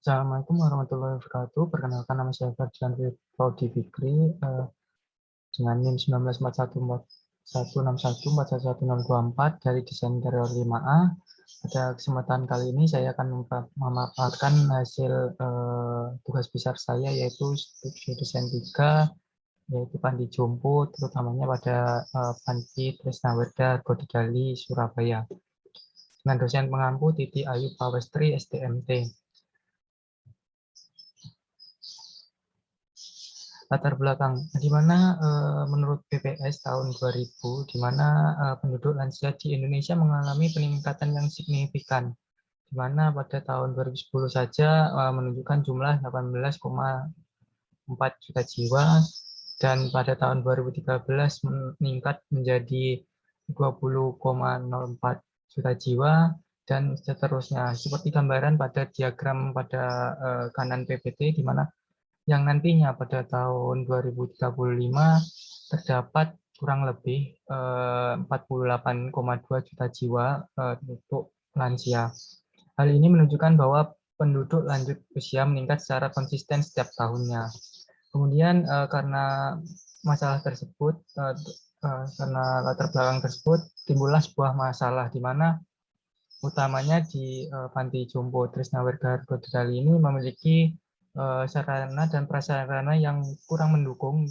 Assalamualaikum warahmatullahi wabarakatuh. Perkenalkan, nama saya Fadlan Faudi Fikri, dengan NIM 194161411124 dari desain interior 5A. Pada kesempatan kali ini saya akan memaparkan hasil tugas besar saya, yaitu studi desain 3, yaitu Panti Jompo, terutamanya pada Panti Tresnaweda Godidali, Surabaya, dengan dosen pengampu Titi Ayu Pawestri, STMT. Latar belakang, di mana menurut BPS tahun 2000, di mana penduduk lansia di Indonesia mengalami peningkatan yang signifikan, di mana pada tahun 2010 saja menunjukkan jumlah 18,4 juta jiwa, dan pada tahun 2013 meningkat menjadi 20,04 juta jiwa, dan seterusnya. Seperti gambaran pada diagram pada kanan PPT, di mana yang nantinya pada tahun 2035 terdapat kurang lebih 48,2 juta jiwa untuk lansia. Hal ini menunjukkan bahwa penduduk lanjut usia meningkat secara konsisten setiap tahunnya. Kemudian karena masalah tersebut, karena latar belakang tersebut, timbullah sebuah masalah di mana utamanya di Panti Jompo Tresnaweda Godidali ini memiliki sarana dan prasarana yang kurang mendukung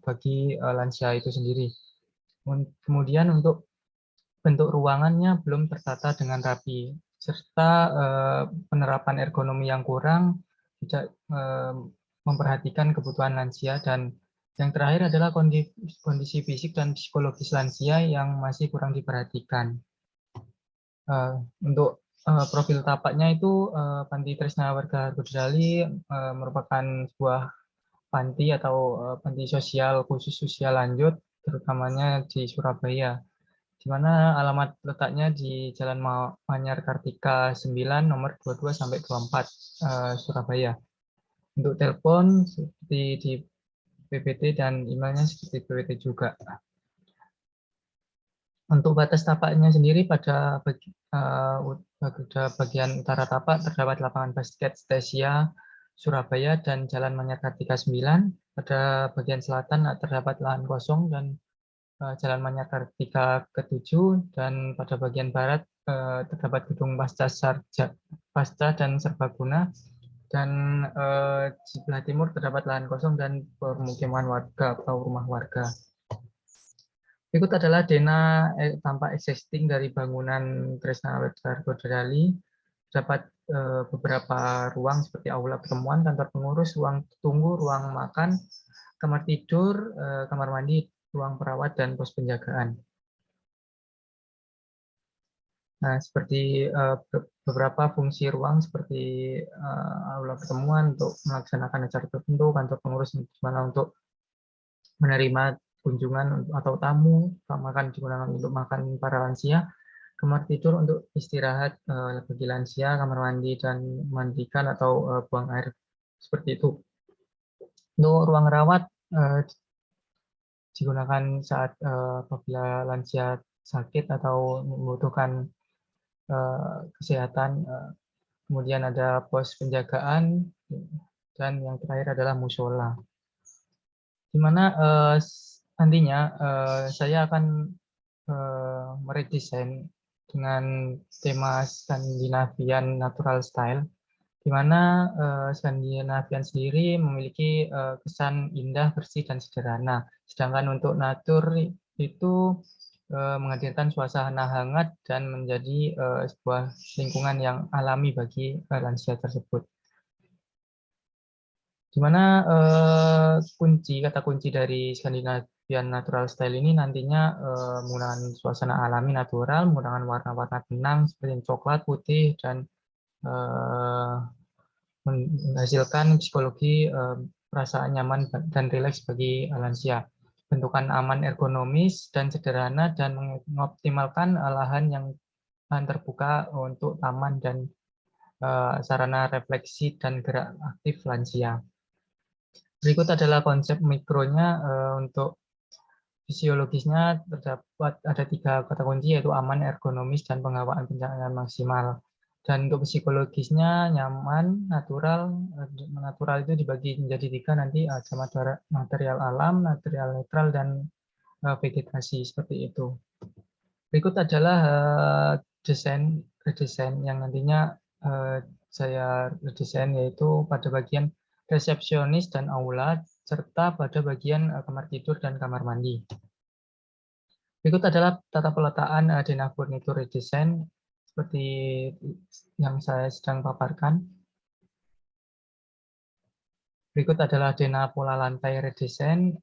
bagi lansia itu sendiri. Kemudian untuk bentuk ruangannya belum tertata dengan rapi, serta penerapan ergonomi yang kurang, tidak memperhatikan kebutuhan lansia, dan yang terakhir adalah kondisi fisik dan psikologis lansia yang masih kurang diperhatikan. Untuk profil tapaknya itu Panti Tresnaweda Godidali merupakan sebuah panti atau panti sosial khusus usia lanjut, terutamanya di Surabaya, di mana alamat letaknya di Jalan Manyar Kartika 9, nomor 22 sampai 24, Surabaya. Untuk telepon seperti di PPT dan emailnya seperti PPT juga. Untuk batas tapaknya sendiri pada bagian utara tapak terdapat lapangan basket Stesia Surabaya dan Jalan Manyar Kartika 9. Pada bagian selatan terdapat lahan kosong dan Jalan Manyar Kartika ke-7, dan pada bagian barat terdapat gedung Pasca dan Serbaguna, dan di sebelah timur terdapat lahan kosong dan permukiman warga atau rumah warga. Berikut adalah denah tampak existing dari bangunan Tresnaweda Godidali. Terdapat beberapa ruang seperti aula pertemuan, kantor pengurus, ruang tunggu, ruang makan, kamar tidur, kamar mandi, ruang perawat, dan pos penjagaan. Nah, seperti beberapa fungsi ruang seperti aula pertemuan untuk melaksanakan acara tertentu, kantor pengurus untuk menerima kunjungan atau tamu, makan digunakan untuk makan para lansia, kamar tidur untuk istirahat bagi lansia, kamar mandi dan mandikan atau buang air, seperti itu. Untuk ruang rawat digunakan saat apabila lansia sakit atau membutuhkan kesehatan. Kemudian ada pos penjagaan, dan yang terakhir adalah musola, di mana nantinya saya akan meredesain dengan tema Scandinavian Natural Style, di mana Scandinavian sendiri memiliki kesan indah, bersih, dan sederhana. Sedangkan untuk natur itu menghadirkan suasana hangat dan menjadi sebuah lingkungan yang alami bagi lansia tersebut. Di mana kata kunci dari Scandinavian Natural Style ini nantinya menggunakan suasana alami natural, menggunakan warna-warna tenang seperti coklat, putih, dan menghasilkan psikologi perasaan nyaman dan rileks bagi lansia. Bentukan aman, ergonomis, dan sederhana, dan mengoptimalkan lahan yang terbuka untuk taman dan sarana refleksi dan gerak aktif lansia. Berikut adalah konsep mikronya. Untuk fisiologisnya terdapat ada 3 kata kunci, yaitu aman, ergonomis, dan penghawaan pencahayaan maksimal. Dan untuk psikologisnya nyaman, natural. Natural itu dibagi menjadi 3 nanti, ada material alam, material netral, dan vegetasi, seperti itu. Berikut adalah redesain yang nantinya saya redesain, yaitu pada bagian resepsionis dan aula, serta pada bagian kamar tidur dan kamar mandi. Berikut adalah tata peletaan denah furnitur redesign seperti yang saya sedang paparkan. Berikut adalah denah pola lantai redesign.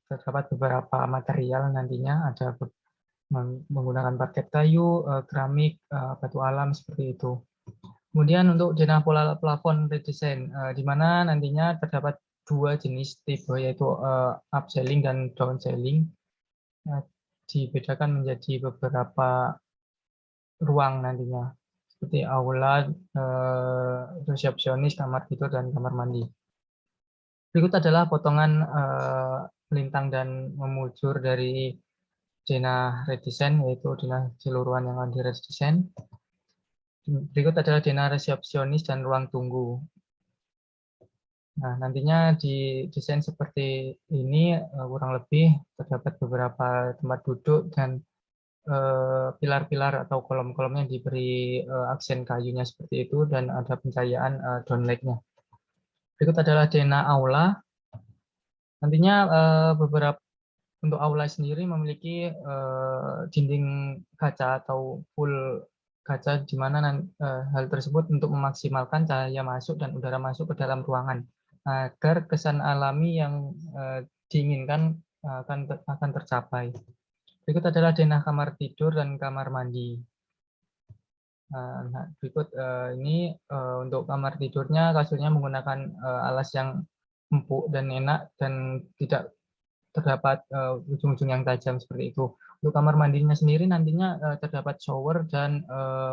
Terdapat beberapa material nantinya, ada menggunakan parket kayu, keramik, batu alam, seperti itu. Kemudian untuk denah pola plafon redesign, di mana nantinya terdapat 2 jenis tipe, yaitu upselling dan downselling. Dibedakan menjadi beberapa ruang nantinya, seperti aula, resepsionis, kamar tidur, dan kamar mandi. Berikut adalah potongan lintang dan memujur dari denah redesign, yaitu denah keseluruhan yang akan diredesain. Berikut adalah denah resepsionis dan ruang tunggu. Nah, nantinya di desain seperti ini kurang lebih terdapat beberapa tempat duduk dan pilar-pilar atau kolom-kolomnya diberi aksen kayunya seperti itu, dan ada pencahayaan downlight-nya. Berikut adalah denah aula. Nantinya beberapa untuk aula sendiri memiliki dinding kaca atau full kaca, di mana hal tersebut untuk memaksimalkan cahaya masuk dan udara masuk ke dalam ruangan, agar kesan alami yang diinginkan akan tercapai. Berikut adalah denah kamar tidur dan kamar mandi. Nah, berikut ini untuk kamar tidurnya, kasurnya menggunakan alas yang empuk dan enak, dan tidak terdapat ujung-ujung yang tajam seperti itu. Untuk kamar mandinya sendiri nantinya terdapat shower dan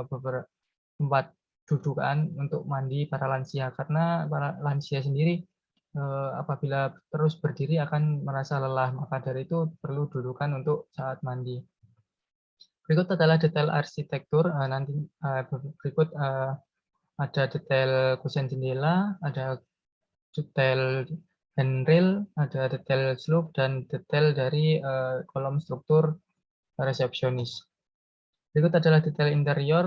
beberapa tempat dudukan untuk mandi para lansia, karena para lansia sendiri apabila terus berdiri akan merasa lelah, maka dari itu perlu dudukan untuk saat mandi. Berikut adalah detail arsitektur. Berikut ada detail kusen jendela, ada detail handrail, ada detail slope, dan detail dari kolom struktur resepsionis. Berikut adalah detail interior,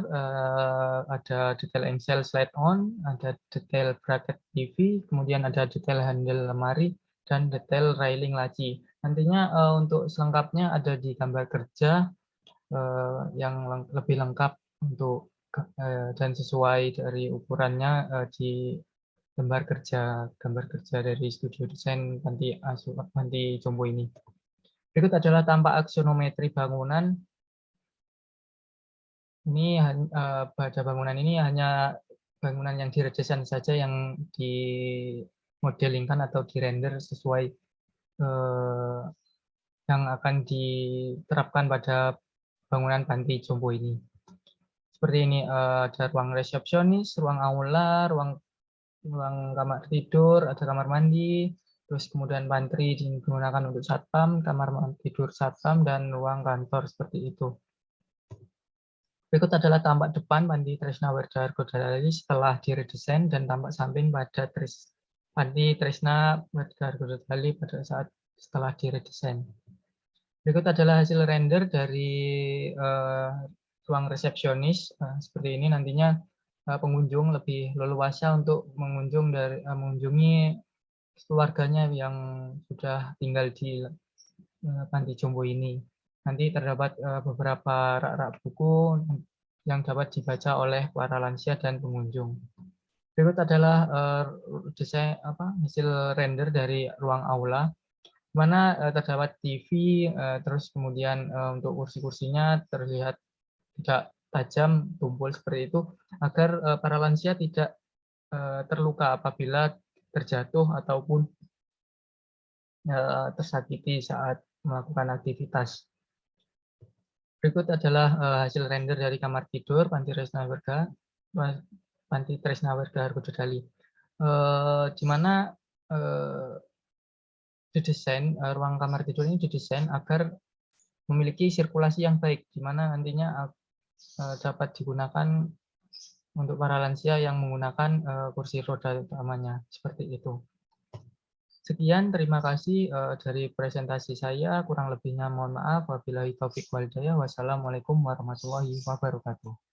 ada detail engsel slide on, ada detail bracket TV, kemudian ada detail handle lemari, dan detail railing laci. Nantinya untuk selengkapnya ada di gambar kerja yang lebih lengkap untuk dan sesuai dari ukurannya di gambar kerja dari studio desain Panti Jombo ini. Berikut adalah tampak aksonometri bangunan. Ini pada bangunan ini hanya bangunan yang diredesain saja, yang dimodelingkan atau dirender sesuai yang akan diterapkan pada bangunan Panti Jombo ini. Seperti ini, ada ruang resepsionis, ruang aula, ruang kamar tidur, ada kamar mandi, terus kemudian pantry digunakan untuk satpam, kamar tidur satpam, dan ruang kantor, seperti itu. Berikut adalah tampak depan Panti Tresna Werda Argodali setelah diredesain, dan tampak samping pada Panti Tresna Werda Argodali pada saat setelah diredesain. Berikut adalah hasil render dari ruang resepsionis. Seperti ini nantinya pengunjung lebih leluasa untuk mengunjungi keluarganya yang sudah tinggal di Panti Jombo ini. Nanti terdapat beberapa rak-rak buku yang dapat dibaca oleh para lansia dan pengunjung. Berikut adalah hasil render dari ruang aula, mana terdapat TV, terus kemudian untuk kursi-kursinya terlihat tidak tajam, tumpul seperti itu, agar para lansia tidak terluka apabila terjatuh ataupun tersakiti saat melakukan aktivitas. Berikut adalah hasil render dari kamar tidur Panti Tresna Werda Argodali, di mana didesain ruang kamar tidur ini didesain agar memiliki sirkulasi yang baik, di mana nantinya dapat digunakan untuk para lansia yang menggunakan kursi roda utamanya, seperti itu. Sekian, terima kasih dari presentasi saya. Kurang lebihnya mohon maaf. Wabillahi taufiq wal hidayah. Wassalamualaikum warahmatullahi wabarakatuh.